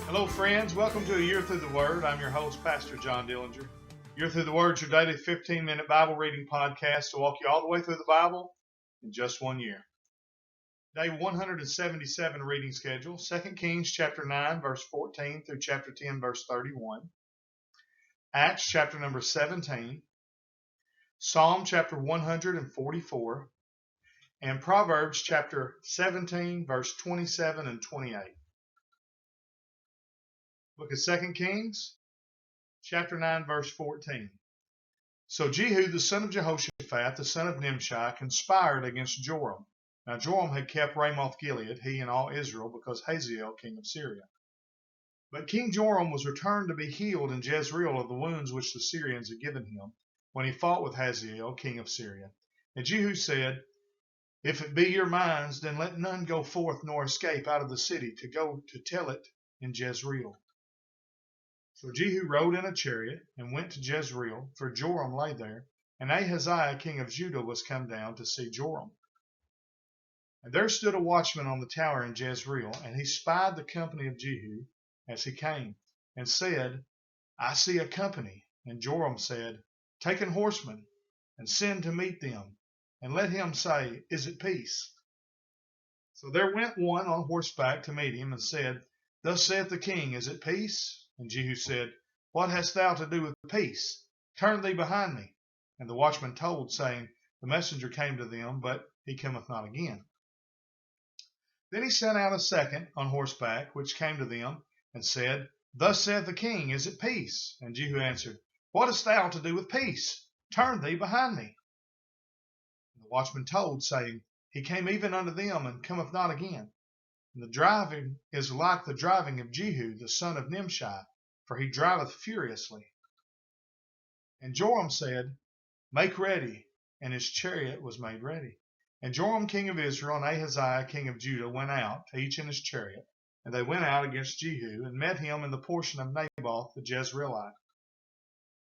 Hello, friends. Welcome to A Year Through the Word. I'm your host, Pastor John Dillinger. Year Through the Word is your daily 15-minute Bible reading podcast to walk you all the way through the Bible in just 1 year. Day 177 reading schedule, 2 Kings chapter 9, verse 14 through chapter 10, verse 31. Acts chapter number 17. Psalm chapter 144. And Proverbs chapter 17, verse 27 and 28. Book of 2 Kings, chapter 9, verse 14. So Jehu, the son of Jehoshaphat, the son of Nimshi, conspired against Joram. Now Joram had kept Ramoth-Gilead, he and all Israel, because Hazael, king of Syria. But King Joram was returned to be healed in Jezreel of the wounds which the Syrians had given him, when he fought with Hazael, king of Syria. And Jehu said, If it be your minds, then let none go forth nor escape out of the city to go to tell it in Jezreel. So Jehu rode in a chariot and went to Jezreel, for Joram lay there, and Ahaziah king of Judah was come down to see Joram. And there stood a watchman on the tower in Jezreel, and he spied the company of Jehu as he came, and said, I see a company. And Joram said, Take an horseman, and send to meet them, and let him say, Is it peace? So there went one on horseback to meet him, and said, Thus saith the king, Is it peace? And Jehu said, What hast thou to do with peace? Turn thee behind me. And the watchman told, saying, The messenger came to them, but he cometh not again. Then he sent out a second on horseback, which came to them, and said, Thus saith the king, Is it peace? And Jehu answered, What hast thou to do with peace? Turn thee behind me. And the watchman told, saying, He came even unto them, and cometh not again. And the driving is like the driving of Jehu, the son of Nimshi, for he driveth furiously. And Joram said, Make ready. And his chariot was made ready. And Joram king of Israel and Ahaziah king of Judah went out, each in his chariot. And they went out against Jehu, and met him in the portion of Naboth the Jezreelite.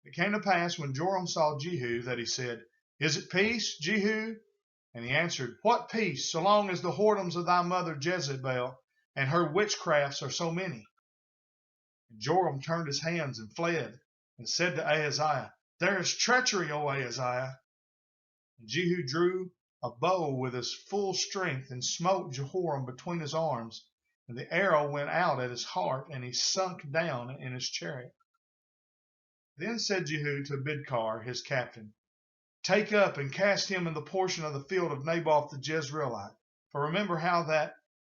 It came to pass, when Joram saw Jehu, that he said, Is it peace, Jehu? And he answered, What peace, so long as the whoredoms of thy mother Jezebel and her witchcrafts are so many? And Joram turned his hands and fled, and said to Ahaziah, There is treachery, O Ahaziah. And Jehu drew a bow with his full strength, and smote Jehoram between his arms, and the arrow went out at his heart, and he sunk down in his chariot. Then said Jehu to Bidkar, his captain, Take up and cast him in the portion of the field of Naboth the Jezreelite. For remember how that,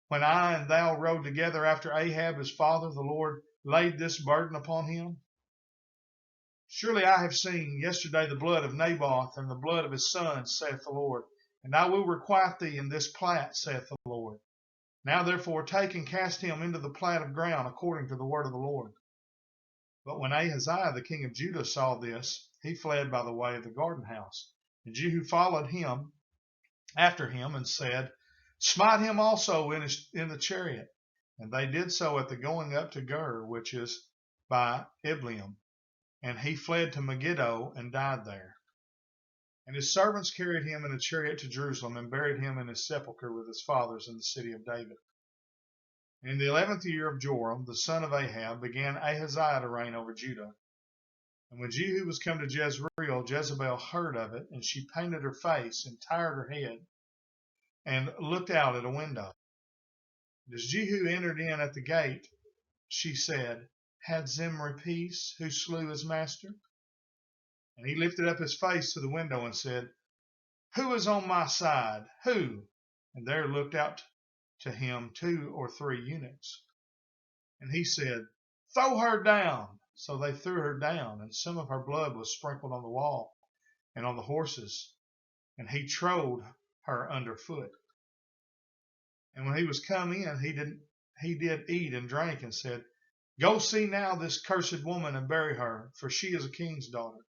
when I and thou rode together after Ahab his father, the Lord laid this burden upon him? Surely I have seen yesterday the blood of Naboth and the blood of his sons, saith the Lord, and I will requite thee in this plat, saith the Lord. Now therefore take and cast him into the plat of ground according to the word of the Lord. But when Ahaziah the king of Judah saw this, he fled by the way of the garden house. And Jehu followed him after him, and said, Smite him also in the chariot. And they did so at the going up to Gur, which is by Ibleam. And he fled to Megiddo, and died there. And his servants carried him in a chariot to Jerusalem, and buried him in his sepulchre with his fathers in the city of David. In the 11th year of Joram, the son of Ahab, began Ahaziah to reign over Judah. And when Jehu was come to Jezreel, Jezebel heard of it, and she painted her face, and tired her head, and looked out at a window. And as Jehu entered in at the gate, she said, Had Zimri peace, who slew his master? And he lifted up his face to the window, and said, Who is on my side? Who? And there looked out to him 2 or 3 eunuchs. And he said, Throw her down. So they threw her down, and some of her blood was sprinkled on the wall and on the horses, and he trode her under foot. And when he was come in, he did eat and drink, and said, Go see now this cursed woman, and bury her, for she is a king's daughter.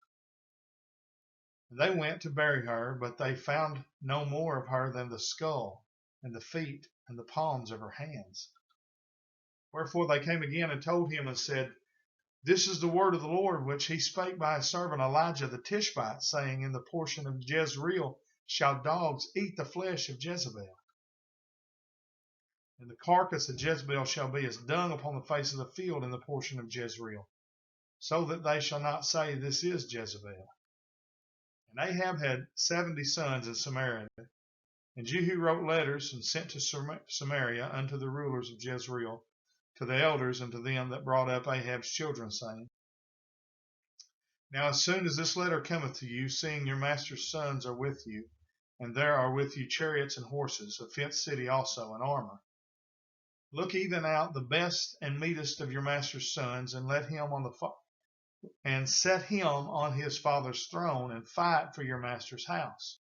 And they went to bury her, but they found no more of her than the skull, and the feet, and the palms of her hands. Wherefore they came again and told him, and said, This is the word of the Lord, which he spake by his servant Elijah the Tishbite, saying, In the portion of Jezreel shall dogs eat the flesh of Jezebel. And the carcass of Jezebel shall be as dung upon the face of the field in the portion of Jezreel, so that they shall not say, This is Jezebel. And Ahab had 70 sons in Samaria. And Jehu wrote letters and sent to Samaria unto the rulers of Jezreel, to the elders and to them that brought up Ahab's children, saying, Now as soon as this letter cometh to you, seeing your master's sons are with you, and there are with you chariots and horses, a fenced city also, and armor, look even out the best and meetest of your master's sons, and let him and set him on his father's throne, and fight for your master's house.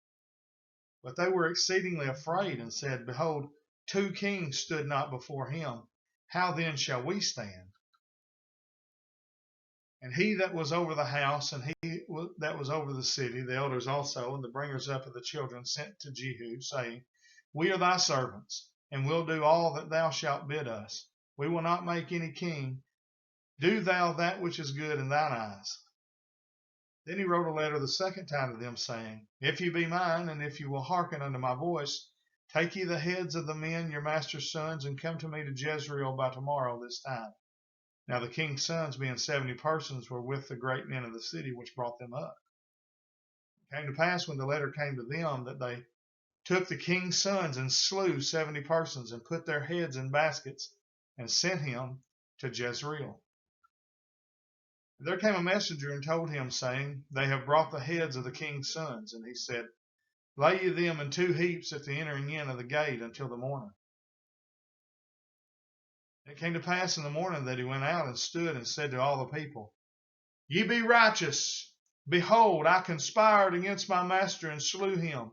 But they were exceedingly afraid, and said, Behold, 2 kings stood not before him. How then shall we stand? And he that was over the house, and he that was over the city, the elders also, and the bringers up of the children, sent to Jehu, saying, We are thy servants, and will do all that thou shalt bid us. We will not make any king. Do thou that which is good in thine eyes. Then he wrote a letter the second time to them, saying, If ye be mine, and if ye will hearken unto my voice, take ye the heads of the men, your master's sons, and come to me to Jezreel by tomorrow this time. Now the king's sons, being 70 persons, were with the great men of the city, which brought them up. It came to pass, when the letter came to them, that they took the king's sons and slew 70 persons, and put their heads in baskets, and sent him to Jezreel. There came a messenger and told him, saying, They have brought the heads of the king's sons. And he said, Lay ye them in 2 heaps at the entering in of the gate until the morning. It came to pass in the morning that he went out and stood and said to all the people, Ye be righteous. Behold, I conspired against my master and slew him.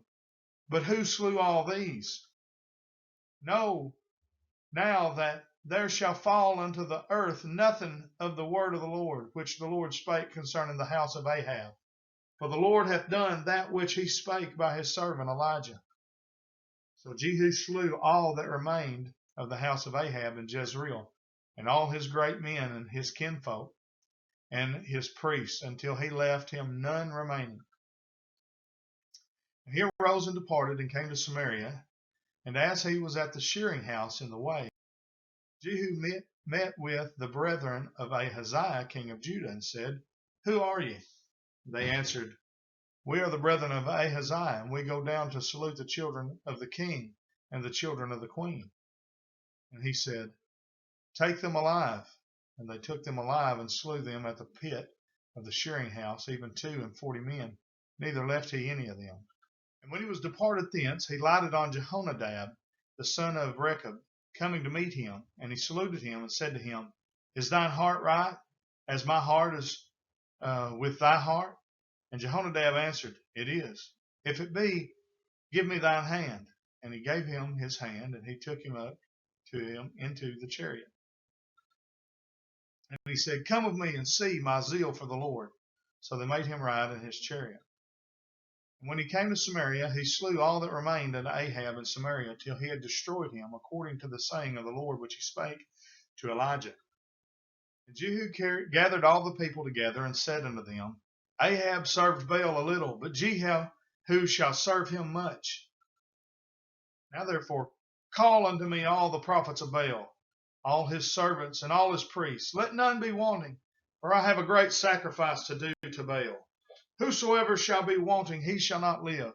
But who slew all these? Know now that there shall fall unto the earth nothing of the word of the Lord, which the Lord spake concerning the house of Ahab. For the Lord hath done that which he spake by his servant Elijah. So Jehu slew all that remained of the house of Ahab in Jezreel, and all his great men and his kinfolk, and his priests, until he left him none remaining. And he arose and departed, and came to Samaria. And as he was at the shearing house in the way, Jehu met with the brethren of Ahaziah king of Judah, and said, Who are ye? They answered, We are the brethren of Ahaziah, and we go down to salute the children of the king and the children of the queen. And he said, Take them alive. And they took them alive, and slew them at the pit of the shearing house, even 42 men, neither left he any of them. And when he was departed thence, he lighted on Jehonadab, the son of Rechab, coming to meet him. And he saluted him, and said to him, Is thine heart right, as my heart is with thy heart? And Jehonadab answered, It is. If it be, give me thine hand. And he gave him his hand, and he took him up to him into the chariot. And he said, Come with me and see my zeal for the Lord. So they made him ride in his chariot. And when he came to Samaria, he slew all that remained unto Ahab in Samaria, till he had destroyed him, according to the saying of the Lord which he spake to Elijah. And Jehu gathered all the people together, and said unto them, Ahab served Baal a little, but Jehu shall serve him much. Now therefore call unto me all the prophets of Baal, all his servants, and all his priests. Let none be wanting, for I have a great sacrifice to do to Baal. Whosoever shall be wanting, he shall not live.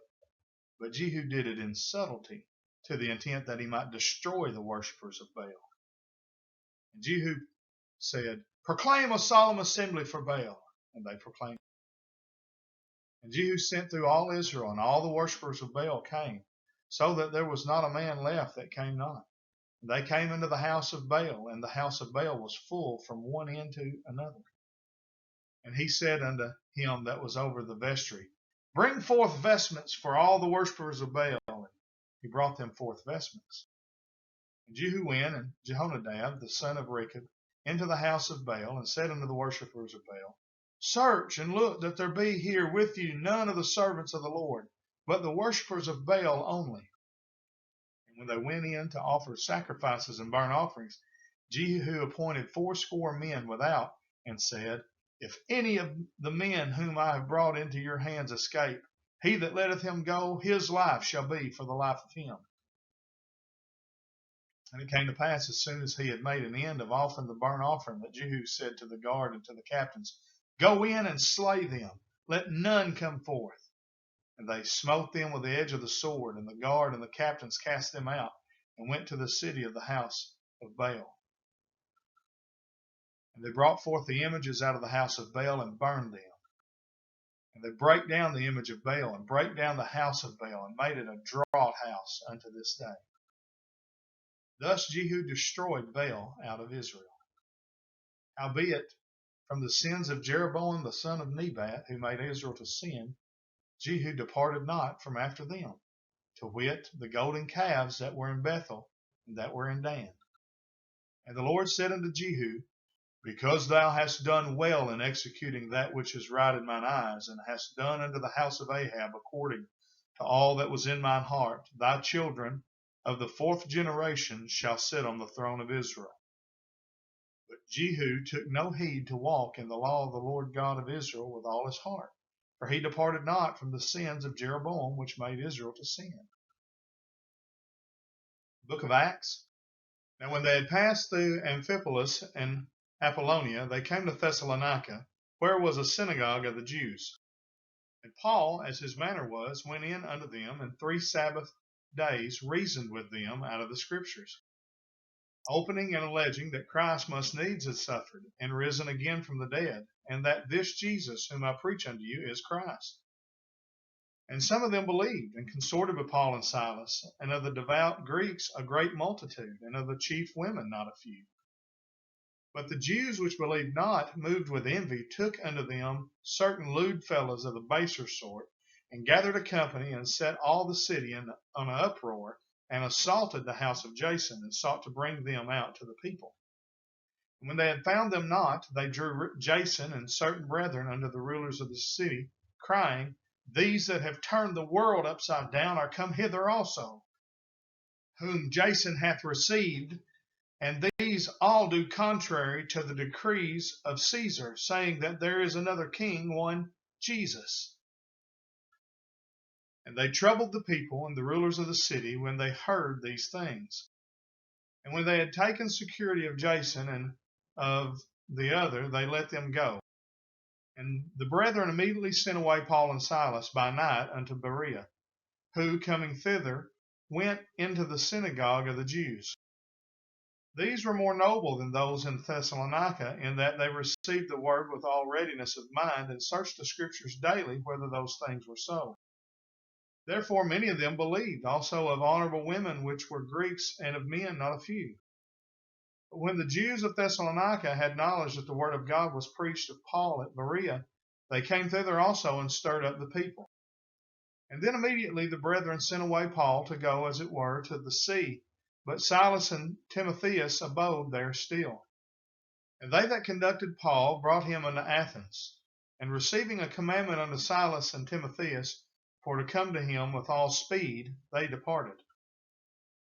But Jehu did it in subtlety, to the intent that he might destroy the worshippers of Baal. And Jehu said, Proclaim a solemn assembly for Baal. And they proclaimed. And Jehu sent through all Israel, and all the worshippers of Baal came, so that there was not a man left that came not. And they came into the house of Baal, and the house of Baal was full from one end to another. And he said unto him that was over the vestry, Bring forth vestments for all the worshippers of Baal. And he brought them forth vestments. And Jehu went, and Jehonadab, the son of Rechab, into the house of Baal, and said unto the worshippers of Baal, Search and look that there be here with you none of the servants of the Lord, but the worshippers of Baal only. And when they went in to offer sacrifices and burnt offerings, Jehu appointed 80 men without, and said, If any of the men whom I have brought into your hands escape, he that letteth him go, his life shall be for the life of him. And it came to pass, as soon as he had made an end of offering the burnt offering, that Jehu said to the guard and to the captains, Go in and slay them, let none come forth. And they smote them with the edge of the sword, and the guard and the captains cast them out, and went to the city of the house of Baal. And they brought forth the images out of the house of Baal, and burned them. And they brake down the image of Baal, and brake down the house of Baal, and made it a draught house unto this day. Thus Jehu destroyed Baal out of Israel. Howbeit, from the sins of Jeroboam the son of Nebat, who made Israel to sin, Jehu departed not from after them, to wit, the golden calves that were in Bethel and that were in Dan. And the Lord said unto Jehu, Because thou hast done well in executing that which is right in mine eyes, and hast done unto the house of Ahab according to all that was in mine heart, thy children of the fourth generation shall sit on the throne of Israel. But Jehu took no heed to walk in the law of the Lord God of Israel with all his heart, for he departed not from the sins of Jeroboam, which made Israel to sin. Book of Acts. Now when they had passed through Amphipolis and Apollonia, they came to Thessalonica, where was a synagogue of the Jews. And Paul, as his manner was, went in unto them, and 3 Sabbath days reasoned with them out of the Scriptures, opening and alleging that Christ must needs have suffered, and risen again from the dead, and that this Jesus whom I preach unto you is Christ. And some of them believed, and consorted with Paul and Silas, and of the devout Greeks a great multitude, and of the chief women not a few. But the Jews which believed not, moved with envy, took unto them certain lewd fellows of the baser sort, and gathered a company, and set all the city on an uproar, and assaulted the house of Jason, and sought to bring them out to the people. And when they had found them not, they drew Jason and certain brethren unto the rulers of the city, crying, These that have turned the world upside down are come hither also, whom Jason hath received, and these all do contrary to the decrees of Caesar, saying that there is another king, one Jesus. And they troubled the people and the rulers of the city when they heard these things. And when they had taken security of Jason and of the other, they let them go. And the brethren immediately sent away Paul and Silas by night unto Berea, who, coming thither, went into the synagogue of the Jews. These were more noble than those in Thessalonica, in that they received the word with all readiness of mind, and searched the Scriptures daily whether those things were so. Therefore many of them believed, also of honorable women which were Greeks, and of men not a few. But when the Jews of Thessalonica had knowledge that the word of God was preached of Paul at Berea, they came thither also, and stirred up the people. And then immediately the brethren sent away Paul to go, as it were, to the sea, but Silas and Timotheus abode there still. And they that conducted Paul brought him unto Athens, and receiving a commandment unto Silas and Timotheus for to come to him with all speed, they departed.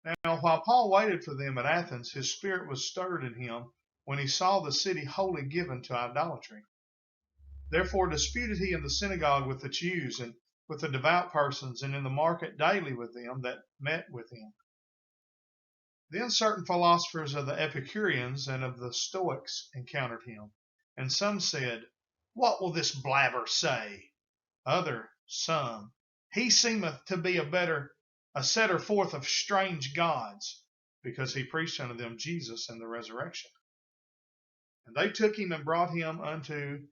Now while Paul waited for them at Athens, his spirit was stirred in him when he saw the city wholly given to idolatry. Therefore disputed he in the synagogue with the Jews, and with the devout persons, and in the market daily with them that met with him. Then certain philosophers of the Epicureans and of the Stoics encountered him, and some said, What will this blabber say? Some, He seemeth to be a setter forth of strange gods, because he preached unto them Jesus and the resurrection. And they took him and brought him unto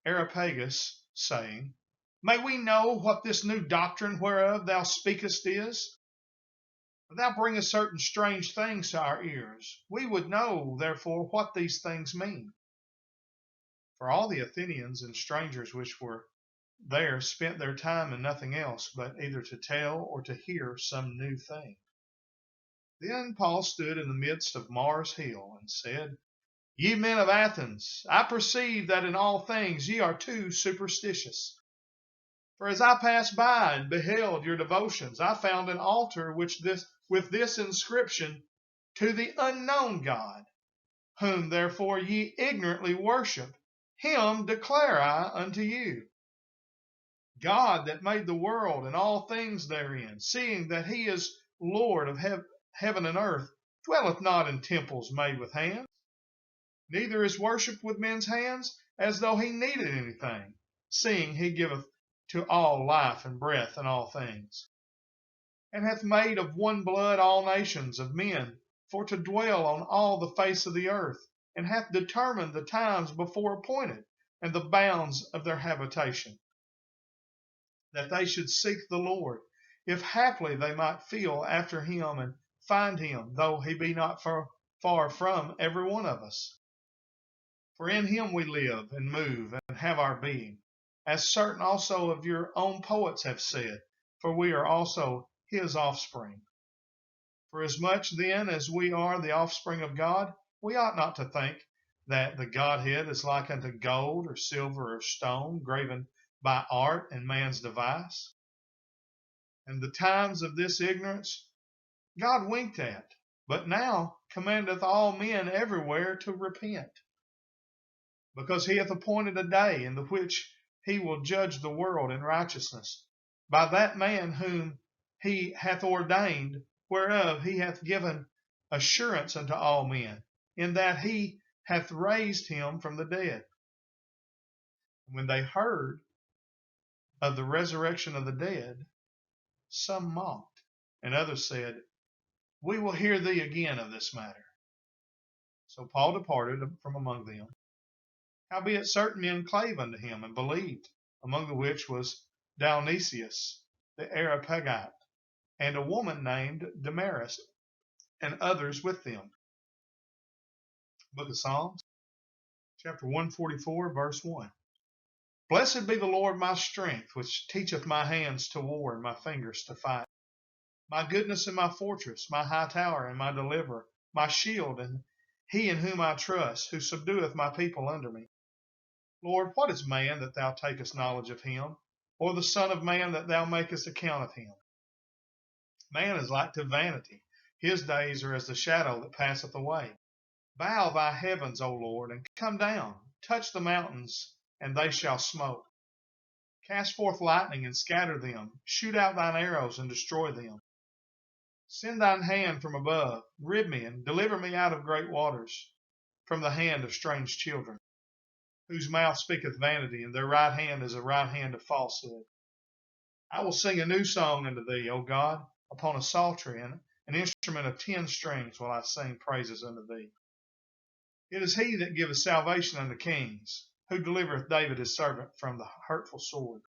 Areopagus, saying, May we know what this new doctrine whereof thou speakest is? For thou bringest certain strange things to our ears. We would know, therefore, what these things mean. For all the Athenians and strangers which were there spent their time in nothing else, but either to tell or to hear some new thing. Then Paul stood in the midst of Mars Hill, and said, Ye men of Athens, I perceive that in all things ye are too superstitious. For as I passed by and beheld your devotions, I found an altar with this inscription, To the unknown God, whom therefore ye ignorantly worship, him declare I unto you. God that made the world and all things therein, seeing that he is Lord of heaven and earth, dwelleth not in temples made with hands, neither is worshipped with men's hands, as though he needed anything, seeing he giveth to all life and breath and all things, and hath made of one blood all nations of men for to dwell on all the face of the earth, and hath determined the times before appointed, and the bounds of their habitation, that they should seek the Lord, if haply they might feel after him and find him, though he be not far from every one of us. For in him we live and move and have our being, as certain also of your own poets have said, for we are also his offspring. For as much then as we are the offspring of God, we ought not to think that the Godhead is like unto gold or silver or stone, graven by art and man's device. And the times of this ignorance God winked at, but now commandeth all men everywhere to repent, because he hath appointed a day in the which he will judge the world in righteousness, by that man whom he hath ordained, whereof he hath given assurance unto all men, in that he hath raised him from the dead. When they heard of the resurrection of the dead, some mocked, and others said, We will hear thee again of this matter. So Paul departed from among them. Howbeit certain men clave unto him, and believed, among the which was Dionysius the Areopagite, and a woman named Damaris, and others with them. Book of Psalms, chapter 144, verse 1. Blessed be the Lord my strength, which teacheth my hands to war and my fingers to fight. My goodness and my fortress, my high tower and my deliverer, my shield, and he in whom I trust, who subdueth my people under me. Lord, what is man that thou takest knowledge of him, or the son of man that thou makest account of him? Man is like to vanity. His days are as the shadow that passeth away. Bow thy heavens, O Lord, and come down. Touch the mountains, and they shall smoke. Cast forth lightning and scatter them. Shoot out thine arrows and destroy them. Send thine hand from above. Rid me and deliver me out of great waters, from the hand of strange children, whose mouth speaketh vanity, and their right hand is a right hand of falsehood. I will sing a new song unto thee, O God, upon a psaltery, and an instrument of 10 strings will I sing praises unto thee. It is he that giveth salvation unto kings, who delivereth David his servant from the hurtful sword.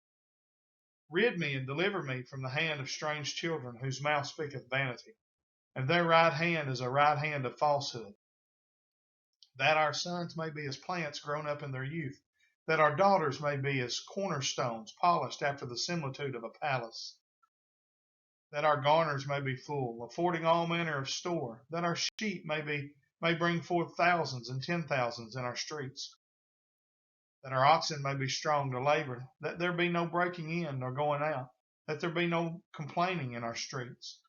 Rid me and deliver me from the hand of strange children, whose mouth speaketh vanity, and their right hand is a right hand of falsehood. That our sons may be as plants grown up in their youth, that our daughters may be as cornerstones polished after the similitude of a palace, that our garners may be full, affording all manner of store, that our sheep may bring forth thousands and 10,000s in our streets, that our oxen may be strong to labor, that there be no breaking in nor going out, that there be no complaining in our streets.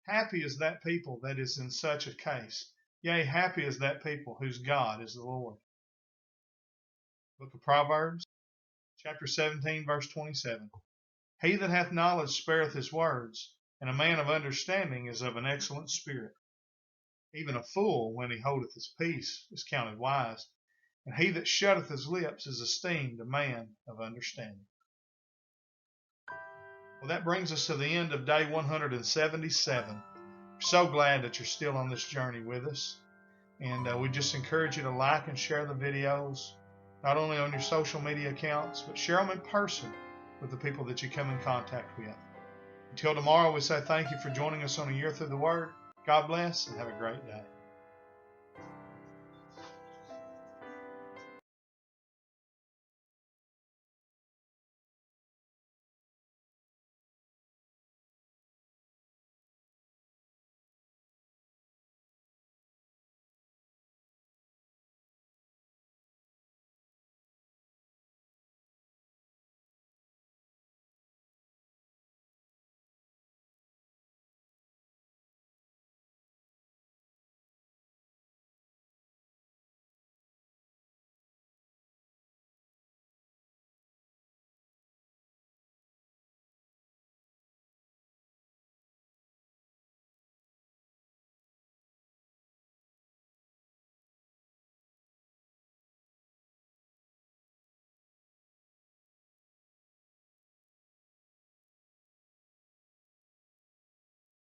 Happy is that people that is in such a case. Yea, happy is that people whose God is the Lord. Book of Proverbs, chapter 17, verse 27. He that hath knowledge spareth his words, and a man of understanding is of an excellent spirit. Even a fool, when he holdeth his peace, is counted wise, and he that shutteth his lips is esteemed a man of understanding. Well, that brings us to the end of day 177. We're so glad that you're still on this journey with us. And we just encourage you to like and share the videos, not only on your social media accounts, but share them in person with the people that you come in contact with. Until tomorrow, we say thank you for joining us on A Year Through the Word. God bless and have a great day.